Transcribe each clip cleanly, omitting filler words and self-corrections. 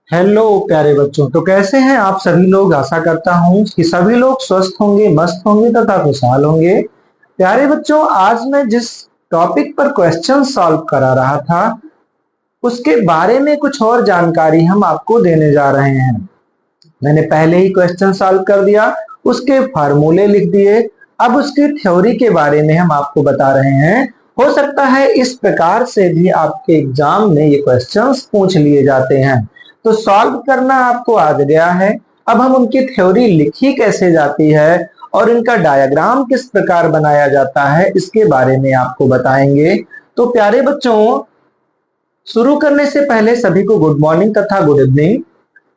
Hello प्यारे बच्चों। तो कैसे हैं आप सभी लोग। आशा करता हूं कि सभी लोग स्वस्थ होंगे, मस्त होंगे तथा खुशहाल होंगे। प्यारे बच्चों, आज मैं जिस टॉपिक पर क्वेश्चन सॉल्व करा रहा था उसके बारे में कुछ और जानकारी हम आपको देने जा रहे हैं। मैंने पहले ही क्वेश्चन सॉल्व कर दिया, उसके फार्मूले लिख दिए। अब उसकी थ्योरी के बारे में हम आपको बता रहे हैं। हो सकता है इस प्रकार से भी आपके एग्जाम में ये क्वेश्चंस पूछ लिए जाते हैं। तो सॉल्व करना आपको आ गया है। अब हम उनकी थ्योरी लिखी कैसे जाती है और इनका डायग्राम किस प्रकार बनाया जाता है इसके बारे में आपको बताएंगे। तो प्यारे बच्चों, शुरू करने से पहले सभी को गुड मॉर्निंग तथा गुड इवनिंग।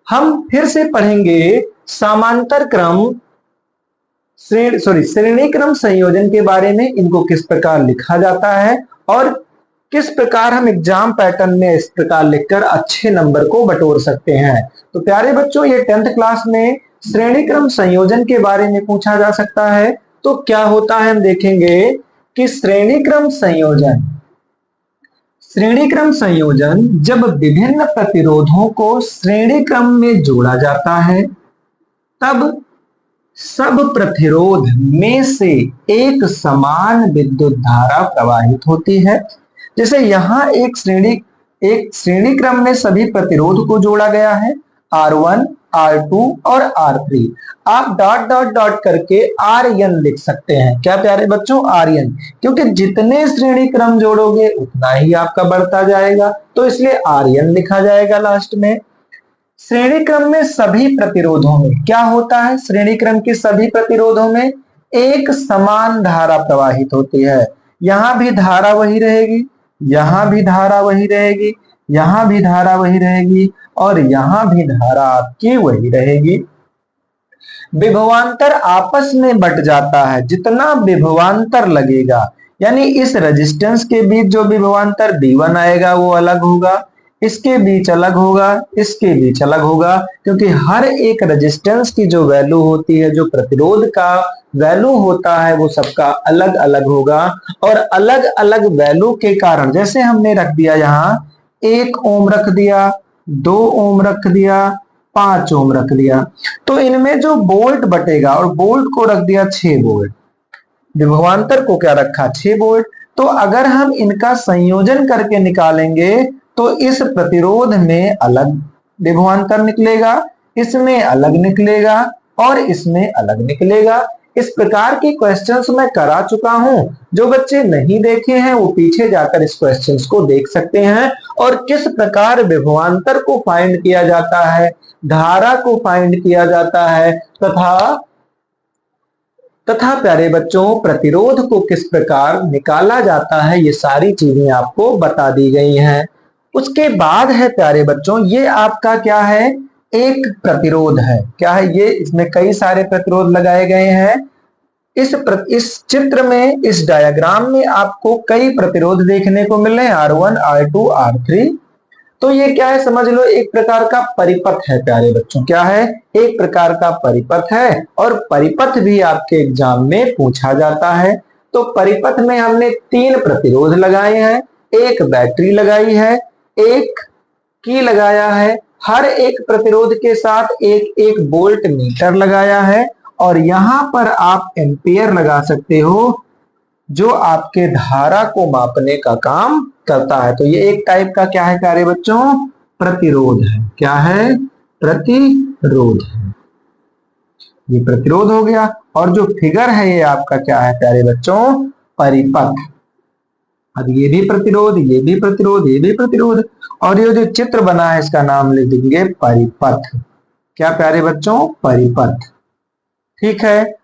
हम फिर से पढ़ेंगे समांतर क्रम श्रेणी क्रम संयोजन के बारे में। इनको किस प्रकार लिखा जाता है और किस प्रकार हम एग्जाम पैटर्न में इस प्रकार लिखकर अच्छे नंबर को बटोर सकते हैं। तो प्यारे बच्चों, ये 10th क्लास में श्रेणी क्रम संयोजन के बारे में पूछा जा सकता है। तो क्या होता है हम देखेंगे कि श्रेणी क्रम संयोजन जब विभिन्न प्रतिरोधों को श्रेणी क्रम में जोड़ा जाता है तब सब प्रतिरोध में से एक समान विद्युत धारा प्रवाहित होती है। जैसे यहाँ एक श्रेणी क्रम में सभी प्रतिरोध को जोड़ा गया है, R1, R2 और R3। आप डॉट डॉट डॉट करके Rn लिख सकते हैं। क्या प्यारे बच्चों, Rn, क्योंकि जितने श्रेणी क्रम जोड़ोगे उतना ही आपका बढ़ता जाएगा, तो इसलिए Rn लिखा जाएगा लास्ट में। श्रेणी क्रम में सभी प्रतिरोधों में क्या होता है, श्रेणी क्रम के सभी प्रतिरोधों में एक समान धारा प्रवाहित होती है। यहां भी धारा वही रहेगी, यहां भी धारा वही रहेगी, यहां भी धारा वही रहेगी और यहां भी धारा आपकी वही रहेगी। विभवांतर आपस में बट जाता है। जितना विभवांतर लगेगा, यानी इस रेजिस्टेंस के बीच जो विभवांतर V1 आएगा वो अलग होगा, इसके बीच अलग होगा, इसके बीच अलग होगा, क्योंकि हर एक रेजिस्टेंस की जो वैल्यू होती है, जो प्रतिरोध का वैल्यू होता है, वो सबका अलग अलग होगा। और अलग अलग वैल्यू के कारण, जैसे हमने रख दिया यहाँ 1 ओम रख दिया, 2 ओम रख दिया, 5 ओम रख दिया, तो इनमें जो वोल्ट बटेगा, और वोल्ट को रख दिया 6 वोल्ट, विभवांतर को क्या रखा 6 वोल्ट। तो अगर हम इनका संयोजन करके निकालेंगे तो इस प्रतिरोध में अलग विभवांतर निकलेगा, इसमें अलग निकलेगा और इसमें अलग निकलेगा। इस प्रकार के क्वेश्चंस मैं करा चुका हूं। जो बच्चे नहीं देखे हैं वो पीछे जाकर इस क्वेश्चंस को देख सकते हैं और किस प्रकार विभवांतर को फाइंड किया जाता है, धारा को फाइंड किया जाता है, तथा प्यारे बच्चों प्रतिरोध को किस प्रकार निकाला जाता है, ये सारी चीजें आपको बता दी गई हैं। उसके बाद है प्यारे बच्चों, ये आपका क्या है, एक प्रतिरोध है। क्या है ये, इसमें कई सारे प्रतिरोध लगाए गए हैं। इस चित्र में, इस डायग्राम में आपको कई प्रतिरोध देखने को मिल रहे हैं, R1, R2, R3। तो ये क्या है समझ लो, एक प्रकार का परिपथ है प्यारे बच्चों। क्या है, एक प्रकार का परिपथ है और परिपथ भी आपके एग्जाम में पूछा जाता है। तो परिपथ में हमने 3 प्रतिरोध लगाए हैं, एक बैटरी लगाई है, एक की लगाया है, हर एक प्रतिरोध के साथ एक एक वोल्ट मीटर लगाया है और यहां पर आप एम्पियर लगा सकते हो जो आपके धारा को मापने का काम करता है। तो ये एक टाइप का क्या है प्यारे बच्चों, प्रतिरोध है। क्या है, प्रतिरोध है। ये प्रतिरोध हो गया। और जो फिगर है ये आपका क्या है प्यारे बच्चों, परिपथ। अब ये भी प्रतिरोध, ये भी प्रतिरोध, ये भी प्रतिरोध, और ये जो चित्र बना है इसका नाम लिख देंगे परिपथ। क्या प्यारे बच्चों, परिपथ। ठीक है।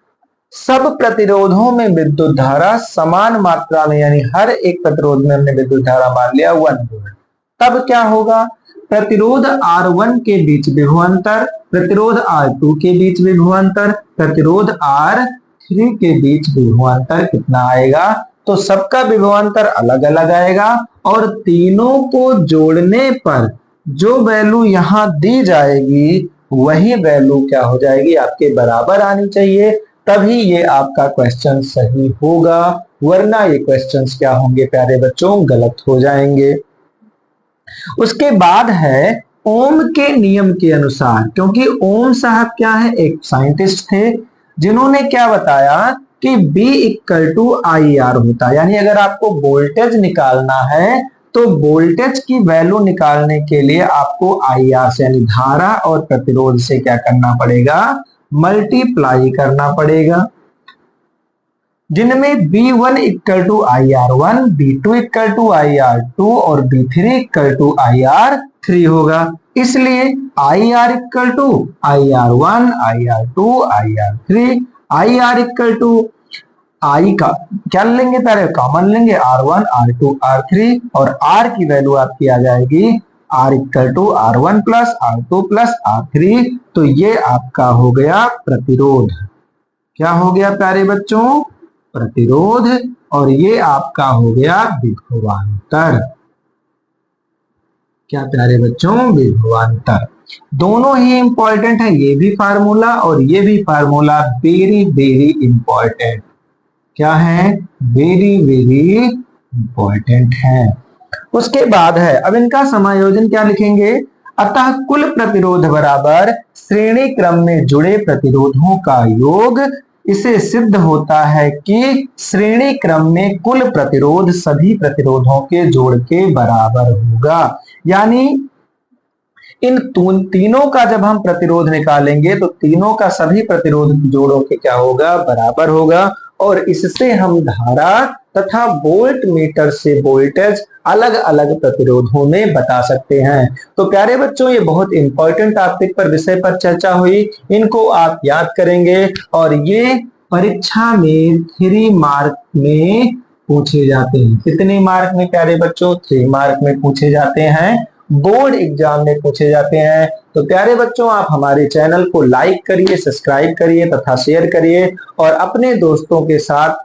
सब प्रतिरोधों में विद्युत धारा समान मात्रा में, यानी हर एक प्रतिरोध में हमने विद्युत धारा मान लिया 1 वोल्ट। तब क्या होगा, प्रतिरोध R1 के बीच विभवांतर, प्रतिरोध R2 के बीच विभवांतर, प्रतिरोध R3 के बीच विभवांतर कितना आएगा, तो सबका विभवांतर अलग अलग आएगा और तीनों को जोड़ने पर जो वैल्यू यहां दी जाएगी वही वैल्यू क्या हो जाएगी, आपके बराबर आनी चाहिए, तभी ये आपका क्वेश्चन सही होगा, वरना ये क्वेश्चंस क्या होंगे प्यारे बच्चों, गलत हो जाएंगे। उसके बाद है ओम के नियम के अनुसार, क्योंकि ओम साहब क्या है, एक साइंटिस्ट थे जिन्होंने क्या बताया कि B equal to I R होता है। यानी अगर आपको वोल्टेज निकालना है तो वोल्टेज की वैल्यू निकालने के लिए आपको आई आर से यानी धारा और प्रतिरोध से क्या करना पड़ेगा, मल्टीप्लाई करना पड़ेगा, जिनमें B1 equal to I R one, B2 equal to I R two और B3 equal to I R three होगा। इसलिए I R equal to I R one, I R two, I R three, I R equal to I का क्या लेंगे, पहले common लेंगे, R one, R two, R three, और R की value आपकी आ जाएगी R equal to R one plus R two plus are three. तो ये आपका हो गया प्रतिरोध। क्या हो गया प्यारे बच्चों, प्रतिरोध। और ये आपका हो गया विभवांतर। क्या प्यारे बच्चों, विभवांतर। दोनों ही इंपॉर्टेंट है, ये भी फार्मूला और ये भी फार्मूला वेरी वेरी इंपॉर्टेंट। क्या है, वेरी वेरी इंपॉर्टेंट है। उसके बाद है, अब इनका समायोजन क्या लिखेंगे, अतः कुल प्रतिरोध बराबर श्रेणी क्रम में जुड़े प्रतिरोधों का योग। इसे सिद्ध होता है कि श्रेणी क्रम में कुल प्रतिरोध सभी प्रतिरोधों के जोड़ के बराबर होगा। यानी इन तीनों का जब हम प्रतिरोध निकालेंगे तो तीनों का सभी प्रतिरोध जोड़ों के क्या होगा, बराबर होगा। और इससे हम धारा तथा वोल्ट मीटर से वोल्टेज अलग अलग प्रतिरोधों में बता सकते हैं। तो प्यारे बच्चों, ये बहुत इंपॉर्टेंट टॉपिक पर विषय पर चर्चा हुई, इनको आप याद करेंगे और ये परीक्षा में 3 मार्क में पूछे जाते हैं। कितने मार्क में प्यारे बच्चों, 3 मार्क में पूछे जाते हैं, बोर्ड एग्जाम में पूछे जाते हैं। तो प्यारे बच्चों, आप हमारे चैनल को लाइक करिए, सब्सक्राइब करिए तथा शेयर करिए और अपने दोस्तों के साथ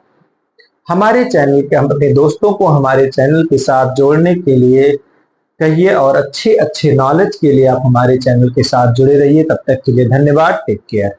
हमारे चैनल के अपने दोस्तों को हमारे चैनल के साथ जोड़ने के लिए कहिए और अच्छे अच्छे नॉलेज के लिए आप हमारे चैनल के साथ जुड़े रहिए। तब तक के लिए धन्यवाद, टेक केयर।